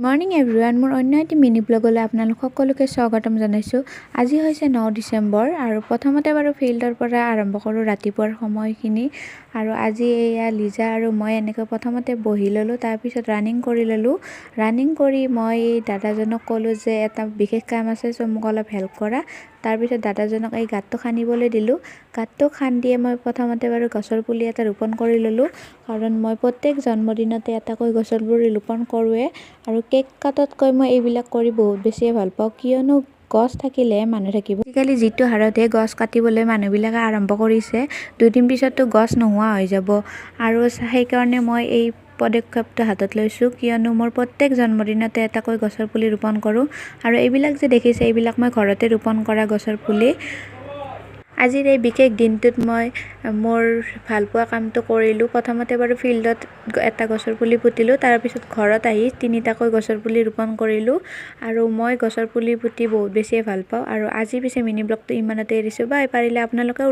Morning everyone, মোৰ অন্য এটি মিনি ব্লগলৈ আপোনালোক সকলোকে স্বাগতম জনাইছোঁ। আজি হৈছে 9 ডিচেম্বৰ আৰু প্ৰথমতে বাৰু ফিল্ডৰ পৰা আৰম্ভ কৰোঁ ৰাতিপুৱাৰ সময়খিনি। আৰু আজি এয়া লিজা আৰু মই এনেকৈ প্ৰথমতে বহি ল'লোঁ, তাৰপিছত ৰানিং কৰি ল'লোঁ। ৰানিং কৰি মই এই দাদাজনক ক'লোঁ যে এটা বিশেষ কাম আছে, চ' মোক অলপ হেল্প কৰা। তাৰপিছত দাদাজনক এই গাঁতটো খান্দিবলৈ দিলোঁ। গাঁতটো খান্দিয়ে মই প্ৰথমতে বাৰু গছৰ পুলি এটা ৰোপণ কৰি ল'লোঁ, কাৰণ মই প্ৰত্যেক জন্মদিনতে এটাকৈ গছৰ পুলি ৰোপণ কৰোঁৱে। আৰু কেক কাটাতকৈ মই এইবিলাক কৰি বহুত বেছিয়ে ভাল পাওঁ, কিয়নো গছ থাকিলে মানুহ থাকিব। আজিকালি যিটো হাৰতহে গছ কাটিবলৈ মানুহবিলাকে আৰম্ভ কৰিছে, দুদিন পিছততো গছ নোহোৱা হৈ যাব। আৰু সেইকাৰণে মই এই পদক্ষেপটো হাতত লৈছোঁ, কিয়নো মোৰ প্ৰত্যেক জন্মদিনতে এটাকৈ গছৰ পুলি ৰোপণ কৰোঁ। আৰু এইবিলাক যে দেখিছে, এইবিলাক মই ঘৰতে ৰোপণ কৰা গছৰ পুলি। আজিৰ এই বিশেষ দিনটোত মই মোৰ ভালপোৱা কামটো কৰিলোঁ। প্ৰথমতে বাৰু ফিল্ডত এটা গছৰ পুলি পুতিলোঁ, তাৰপিছত ঘৰত আহি 3টাকৈ গছৰ পুলি ৰোপণ কৰিলোঁ। আৰু মই গছৰ পুলি পুতি বহুত বেছিয়ে ভাল পাওঁ। আৰু আজি পিছে মিনি ব্লগটো ইমানতে এৰিছোঁ। বাই, পাৰিলে আপোনালোকেও